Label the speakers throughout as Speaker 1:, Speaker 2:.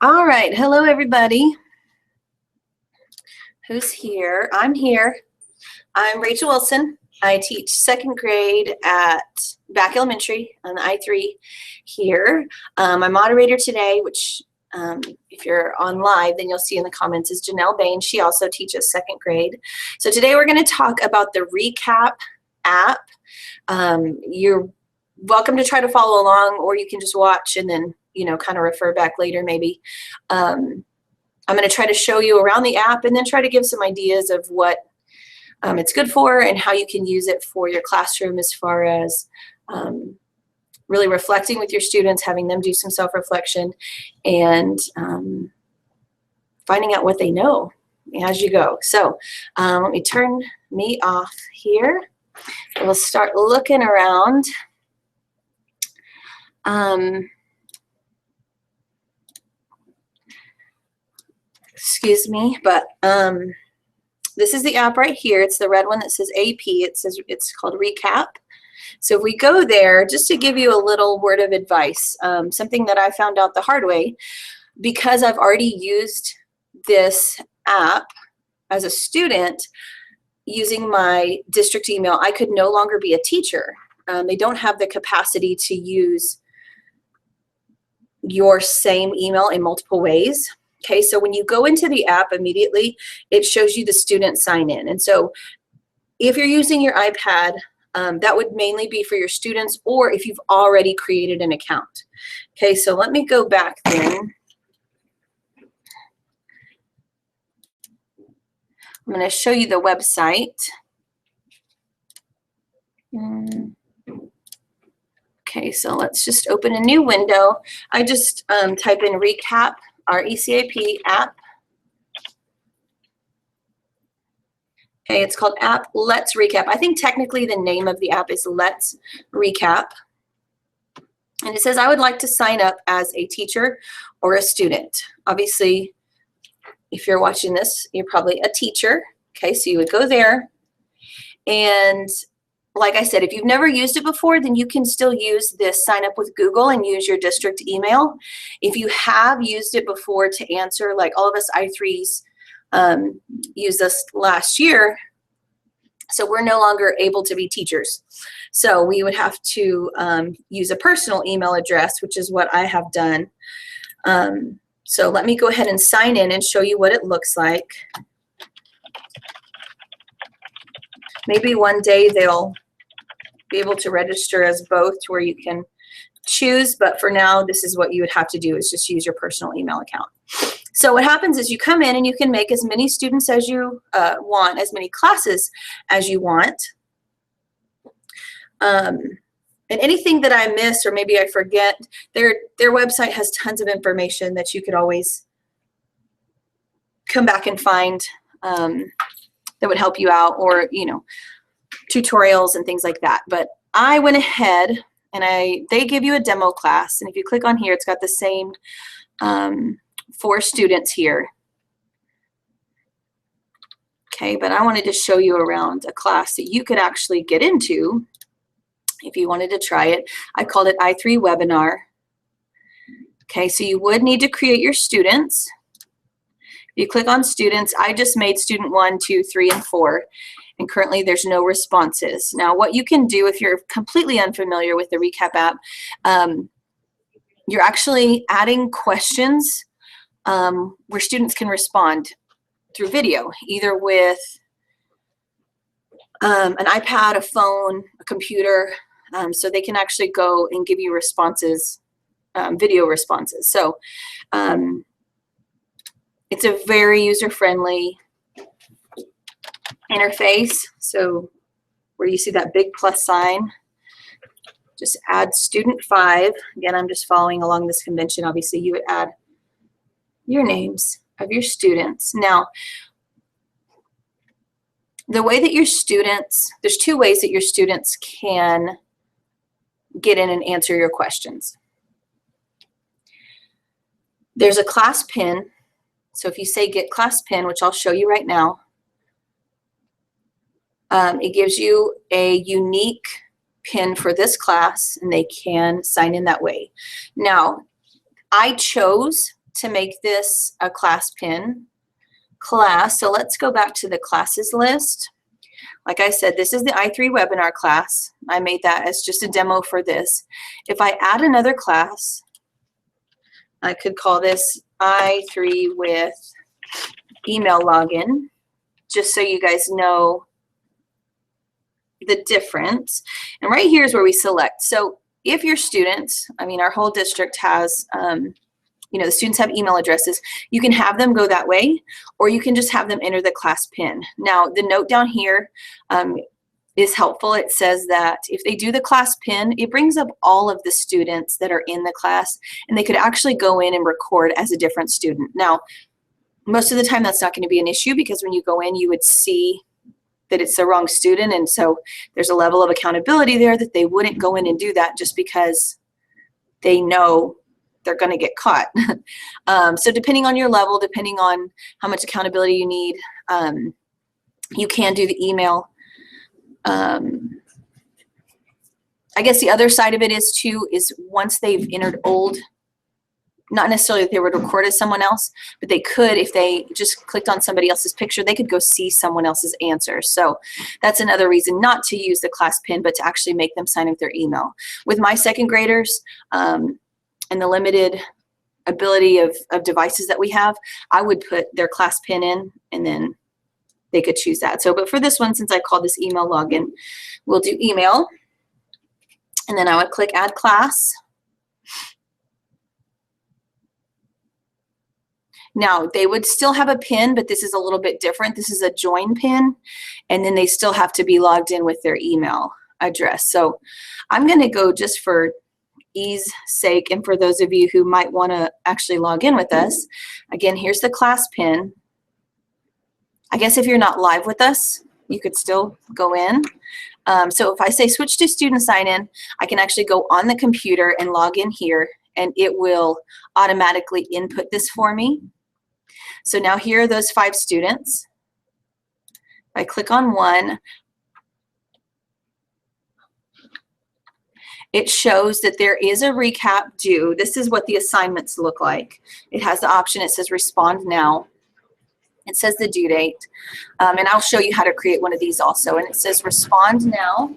Speaker 1: All right, hello everybody. Who's here? I'm here. I'm Rachel Wilson. I teach second grade at Back Elementary on the I3 here. My moderator today, which if you're on live, then you'll see in the comments, is Janelle Bain. She also teaches second grade. So today we're going to talk about the Recap app. You're welcome to try to follow along, or you can just watch and then kind of refer back later maybe. I'm going to try to show you around the app and then try to give some ideas of what it's good for and how you can use it for your classroom as far as really reflecting with your students, having them do some self-reflection, and finding out what they know as you go. So let me turn me off here. We'll start looking around. Excuse me, but this is the app right here. It's the red one that says AP. It's called Recap. So if we go there, just to give you a little word of advice, something that I found out the hard way, because I've already used this app as a student using my district email, I could no longer be a teacher. They don't have the capacity to use your same email in multiple ways. Okay, so when you go into the app immediately, it shows you the student sign in. And so if you're using your iPad, that would mainly be for your students, or if you've already created an account. Okay, so let me go back then. I'm going to show you the website. Okay, so let's just open a new window. I just type in Recap, RECAP app. Okay, it's called App Let's Recap. I think technically the name of the app is Let's Recap. And it says, I would like to sign up as a teacher or a student. Obviously, if you're watching this, you're probably a teacher. Okay, so you would go there. And like I said, if you've never used it before, then you can still use this sign up with Google and use your district email. If you have used it before to answer, like all of us I3s used this last year, so we're no longer able to be teachers. So we would have to use a personal email address, which is what I have done. So let me go ahead and sign in and show you what it looks like. Maybe one day they'll be able to register as both, to where you can choose, but for now, this is what you would have to do, is just use your personal email account. So what happens is you come in and you can make as many students as you want, as many classes as you want. And anything that I miss or maybe I forget, their website has tons of information that you could always come back and find that would help you out, or tutorials and things like that. But I went ahead and they give you a demo class, and if you click on here, it's got the same 4 students here. Okay, but I wanted to show you around a class that you could actually get into if you wanted to try it. I called it I3 Webinar. Okay, so you would need to create your students. If you click on students, I just made student 1, 2, 3, and 4. And currently there's no responses. Now what you can do if you're completely unfamiliar with the Recap app, you're actually adding questions where students can respond through video, either with an iPad, a phone, a computer, so they can actually go and give you responses, video responses. So it's a very user-friendly interface. So where you see that big plus sign, just add student 5. Again, I'm just following along this convention. Obviously, you would add your names of your students. Now, the way that your students, there's 2 ways that your students can get in and answer your questions. There's a class pin. So if you say get class pin, which I'll show you right now, it gives you a unique pin for this class, and they can sign in that way. Now, I chose to make this a class pin class. So let's go back to the classes list. Like I said, this is the I3 webinar class. I made that as just a demo for this. If I add another class, I could call this I3 with email login, just so you guys know the difference. And right here is where we select. So if your students, I mean, our whole district has, you know, the students have email addresses, you can have them go that way, or you can just have them enter the class pin. Now, the note down here is helpful. It says that if they do the class pin, it brings up all of the students that are in the class, and they could actually go in and record as a different student. Now, most of the time that's not going to be an issue, because when you go in, you would see that it's the wrong student, and so there's a level of accountability there that they wouldn't go in and do that just because they know they're going to get caught. So depending on your level, depending on how much accountability you need, you can do the email. I guess the other side of it is too, is once they've entered old, not necessarily that they would record as someone else, but they could, if they just clicked on somebody else's picture, they could go see someone else's answer. So that's another reason not to use the class pin, but to actually make them sign up their email. With my second graders and the limited ability of devices that we have, I would put their class pin in, and then they could choose that. So, but for this one, since I called this email login, we'll do email, and then I would click add class. Now, they would still have a pin, but this is a little bit different. This is a join pin, and then they still have to be logged in with their email address. So I'm going to go, just for ease sake, and for those of you who might want to actually log in with us, again, here's the class pin. I guess if you're not live with us, you could still go in. So if I say switch to student sign in, I can actually go on the computer and log in here, and it will automatically input this for me. So now here are those 5 students. If I click on one, it shows that there is a recap due. This is what the assignments look like. It has the option, it says respond now. It says the due date. And I'll show you how to create one of these also. And it says respond now.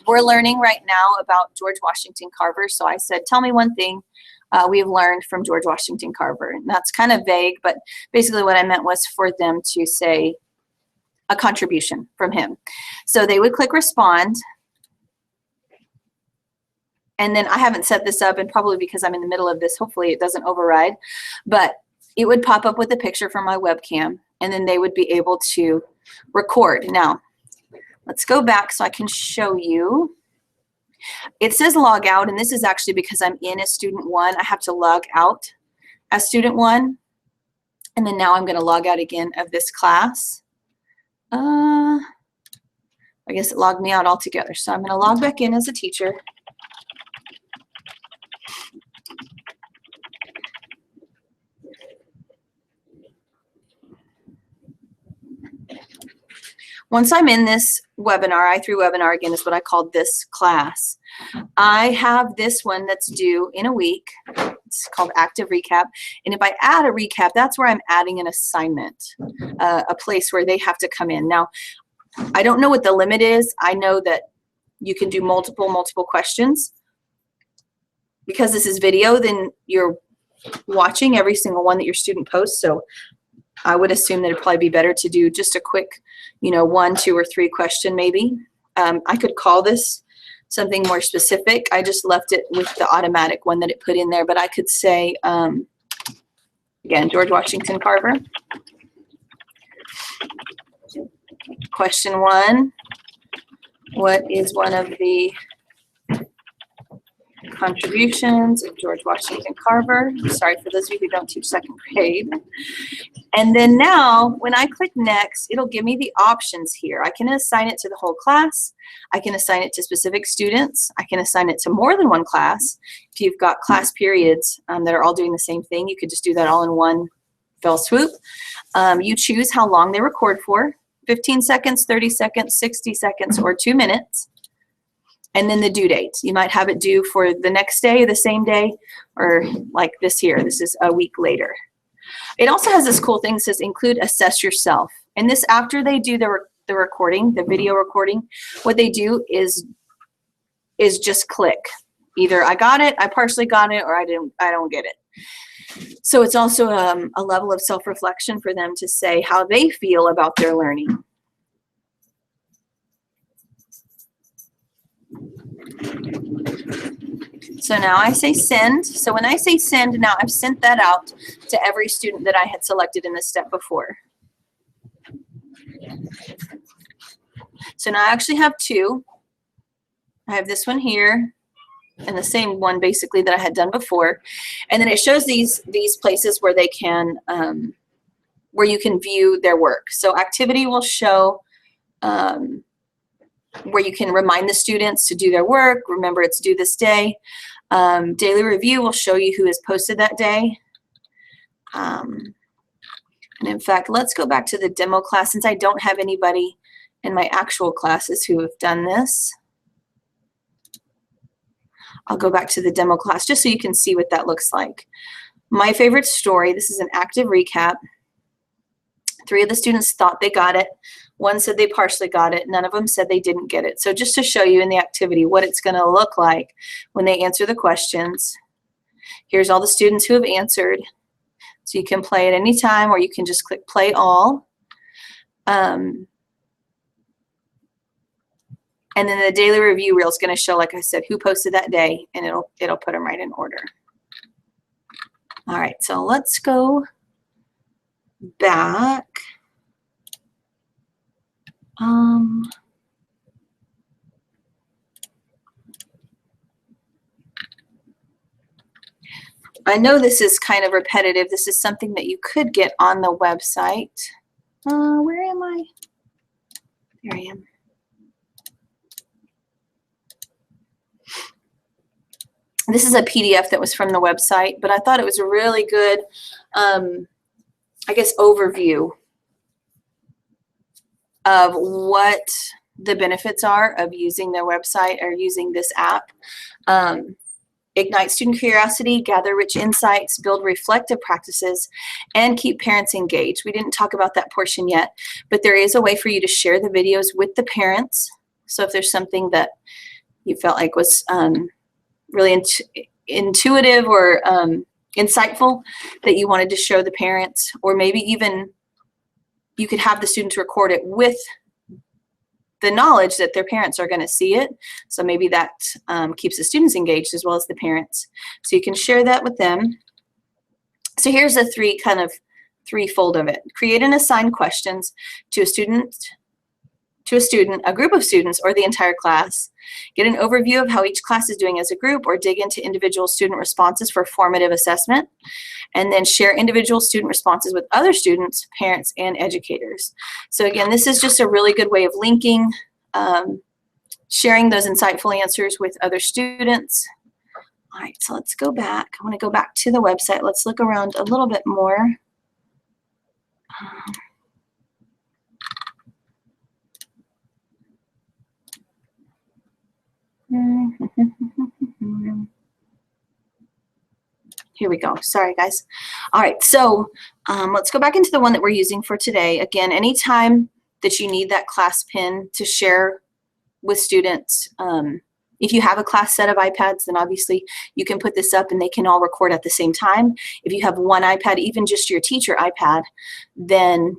Speaker 1: We're learning right now about George Washington Carver. So I said, tell me one thing we've learned from George Washington Carver. And that's kind of vague, but basically what I meant was for them to say a contribution from him. So they would click respond. And then I haven't set this up, and probably because I'm in the middle of this, hopefully it doesn't override, but it would pop up with a picture from my webcam, and then they would be able to record. Now, let's go back so I can show you. It says log out, and this is actually because I'm in as student 1. I have to log out as student 1, and then now I'm going to log out again of this class. I guess it logged me out altogether, so I'm going to log back in as a teacher. Once I'm in this webinar, I3 webinar, again, is what I called this class. I have this one that's due in a week. It's called Active Recap. And if I add a recap, that's where I'm adding an assignment, a place where they have to come in. Now, I don't know what the limit is. I know that you can do multiple questions. Because this is video, then you're watching every single one that your student posts. So I would assume that it'd probably be better to do just a quick, 1, 2, or 3 question maybe. I could call this something more specific. I just left it with the automatic one that it put in there, but I could say, again, George Washington Carver. Question 1, what is one of the contributions of George Washington Carver? Sorry for those of you who don't teach second grade. And then now, when I click next, it'll give me the options here. I can assign it to the whole class. I can assign it to specific students. I can assign it to more than one class. If you've got class periods that are all doing the same thing, you could just do that all in one fell swoop. You choose how long they record for, 15 seconds, 30 seconds, 60 seconds, or 2 minutes. and then the due date. You might have it due for the next day, the same day, or like this here. This is a week later. It also has this cool thing that says include assess yourself. And this, after they do the recording, the video recording, what they do is just click. Either I got it, I partially got it, or I don't get it. So it's also a level of self-reflection for them to say how they feel about their learning. So now I say send. So when I say send, now I've sent that out to every student that I had selected in this step before. So now I actually have two. I have this one here and the same one basically that I had done before. And then it shows these places where they can, where you can view their work. So activity will show where you can remind the students to do their work. Remember, it's due this day. Daily review will show you who has posted that day. And in fact, let's go back to the demo class since I don't have anybody in my actual classes who have done this. I'll go back to the demo class just so you can see what that looks like. My favorite story, this is an active recap. 3 of the students thought they got it. 1 said they partially got it. None of them said they didn't get it. So just to show you in the activity what it's going to look like when they answer the questions. Here's all the students who have answered. So you can play at any time, or you can just click play all. And then the daily review reel is going to show, like I said, who posted that day, and it'll put them right in order. All right, so let's go back. I know this is kind of repetitive. This is something that you could get on the website. Where am I? There I am. This is a PDF that was from the website, but I thought it was a really good, I guess, overview of what the benefits are of using their website or using this app. Ignite student curiosity, gather rich insights, build reflective practices, and keep parents engaged. We didn't talk about that portion yet, but there is a way for you to share the videos with the parents. So if there's something that you felt like was really intuitive or insightful that you wanted to show the parents, or maybe even you could have the students record it with the knowledge that their parents are going to see it. So maybe that keeps the students engaged as well as the parents. So you can share that with them. So here's a threefold of it. Create and assign questions to a student, a group of students, or the entire class. Get an overview of how each class is doing as a group, or dig into individual student responses for formative assessment. And then share individual student responses with other students, parents, and educators. So again, this is just a really good way of linking, sharing those insightful answers with other students. All right, so let's go back. I want to go back to the website. Let's look around a little bit more. Here we go. Sorry, guys. All right, so let's go back into the one that we're using for today. Again, anytime that you need that class pin to share with students, if you have a class set of iPads, then obviously you can put this up and they can all record at the same time. If you have one iPad, even just your teacher iPad, then,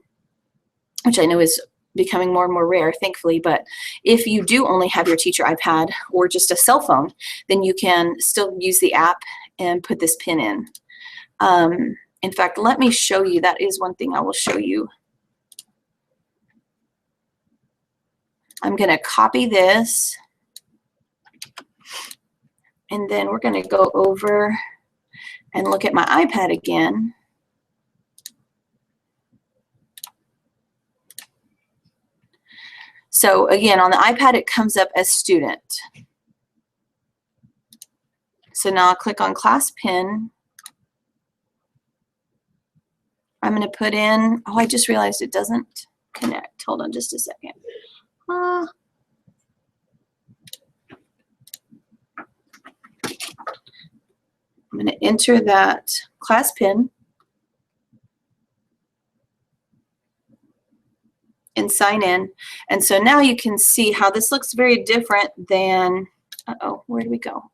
Speaker 1: which I know is becoming more and more rare, thankfully, but if you do only have your teacher iPad or just a cell phone, then you can still use the app and put this pin in. In fact, let me show you. That is one thing I will show you. I'm going to copy this, and then we're going to go over and look at my iPad again. So again, on the iPad, it comes up as student. So now I'll click on class pin. I'm going to put in, oh, I just realized it doesn't connect. Hold on just a second. I'm going to enter that class pin and sign in. And so now you can see how this looks very different than, uh-oh, where did we go?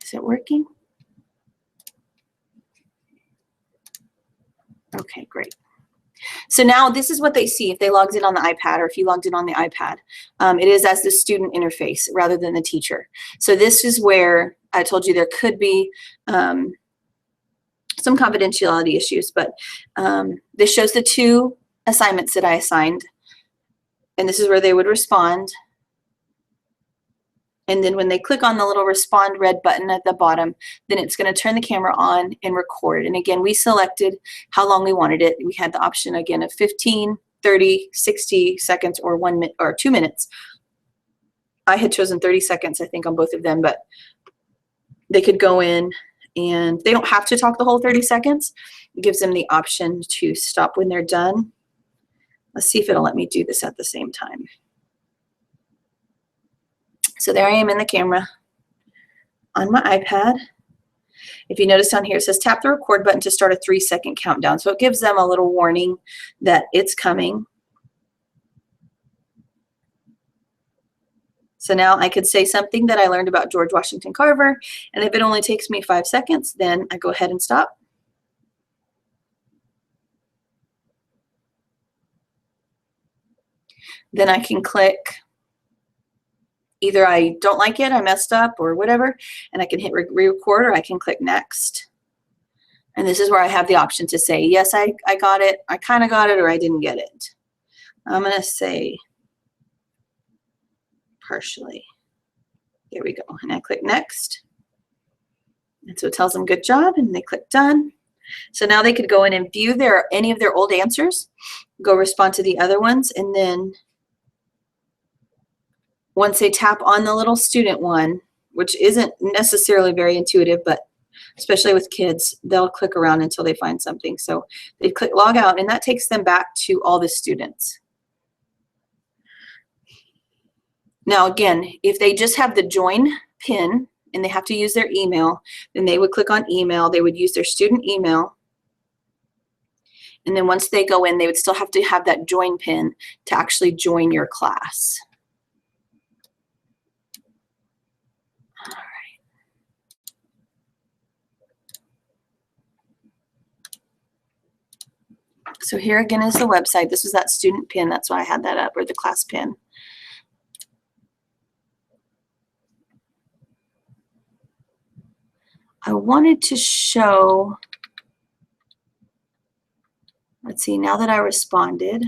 Speaker 1: Is it working? Okay, great. So now this is what they see if they logged in on the iPad, or if you logged in on the iPad. It is as the student interface rather than the teacher. So this is where I told you there could be some confidentiality issues, but this shows the 2 assignments that I assigned, and this is where they would respond. And then when they click on the little respond red button at the bottom, then it's going to turn the camera on and record. And again, we selected how long we wanted it. We had the option again of 15, 30, 60 seconds, or 1 minute or 2 minutes. I had chosen 30 seconds, I think, on both of them, but they could go in and they don't have to talk the whole 30 seconds. It gives them the option to stop when they're done. Let's see if it'll let me do this at the same time. So there I am in the camera on my iPad. If you notice down here, it says tap the record button to start a 3-second countdown. So it gives them a little warning that it's coming. So now I could say something that I learned about George Washington Carver, and if it only takes me 5 seconds, then I go ahead and stop. Then I can click either I don't like it, I messed up, or whatever, and I can hit re-record, or I can click next. And this is where I have the option to say, yes, I got it, I kind of got it, or I didn't get it. I'm going to say partially. There we go. And I click next. And so it tells them good job, and they click done. So now they could go in and view any of their old answers, go respond to the other ones, and then once they tap on the little student one, which isn't necessarily very intuitive, but especially with kids, they'll click around until they find something. So they click log out, and that takes them back to all the students. Now again, if they just have the join pin and they have to use their email, then they would click on email, they would use their student email, and then once they go in, they would still have to have that join pin to actually join your class. All right. So here again is the website. This was that student pin, that's why I had that up, or the class pin. I wanted to show, let's see, now that I responded,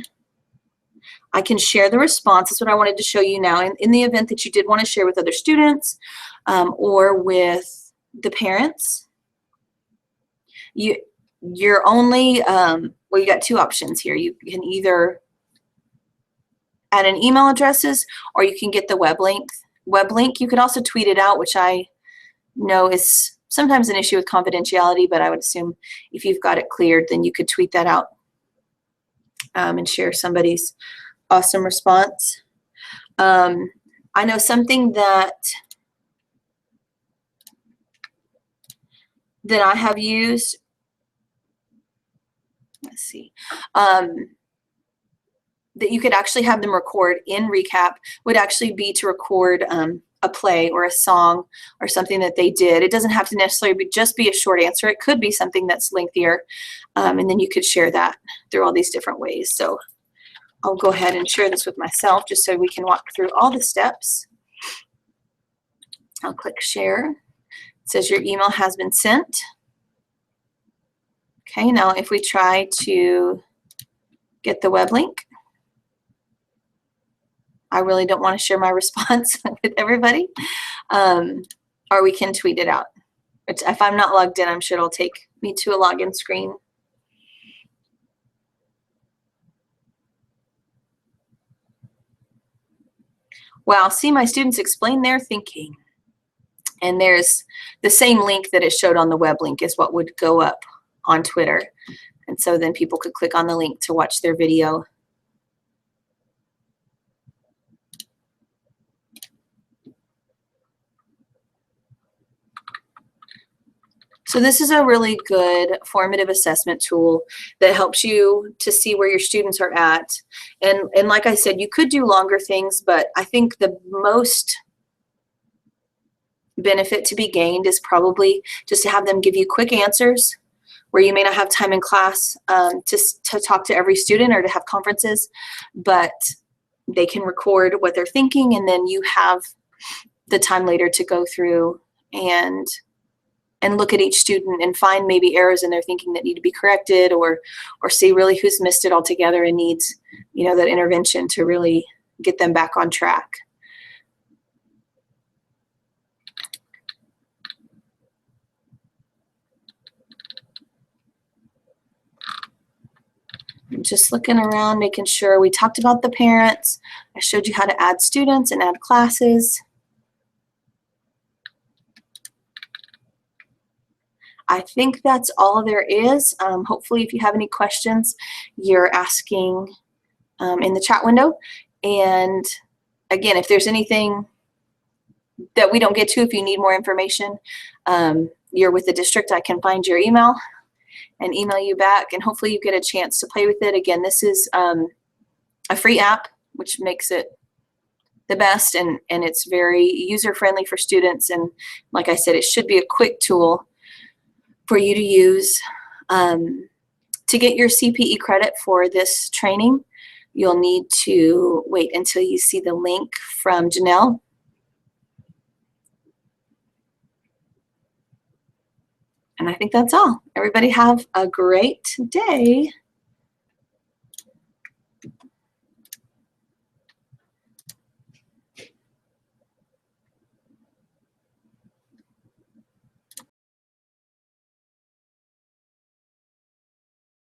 Speaker 1: I can share the response. That's what I wanted to show you now. In the event that you did want to share with other students or with the parents, you're only, well, you got 2 options here. You can either add an email addresses, or you can get the web link. You could also tweet it out, which I know is sometimes an issue with confidentiality, but I would assume if you've got it cleared, then you could tweet that out and share somebody's awesome response. I know something that I have used, let's see, that you could actually have them record in Recap would actually be to record a play or a song or something that they did. It doesn't have to necessarily just be a short answer. It could be something that's lengthier, and then you could share that through all these different ways. So I'll go ahead and share this with myself just so we can walk through all the steps. I'll click share. It says your email has been sent. Okay, now if we try to get the web link, I really don't want to share my response with everybody, or we can tweet it out. Which if I'm not logged in, I'm sure it'll take me to a login screen. Wow, see, my students explain their thinking. And there's the same link that it showed on the web link is what would go up on Twitter. And so then people could click on the link to watch their video. So this is a really good formative assessment tool that helps you to see where your students are at. And like I said, you could do longer things, but I think the most benefit to be gained is probably just to have them give you quick answers where you may not have time in class to talk to every student or to have conferences, but they can record what they're thinking, and then you have the time later to go through and look at each student and find maybe errors in their thinking that need to be corrected, or see really who's missed it altogether and needs, you know, that intervention to really get them back on track. Just looking around, making sure we talked about the parents. I showed you how to add students and add classes. I think that's all there is. Hopefully, if you have any questions, you're asking in the chat window. And again, if there's anything that we don't get to, if you need more information, you're with the district, I can find your email and email you back, and hopefully you get a chance to play with it. Again, this is a free app, which makes it the best, and it's very user-friendly for students. And like I said, it should be a quick tool for you to use. To get your CPE credit for this training, you'll need to wait until you see the link from Janelle. And I think that's all. Everybody have a great day.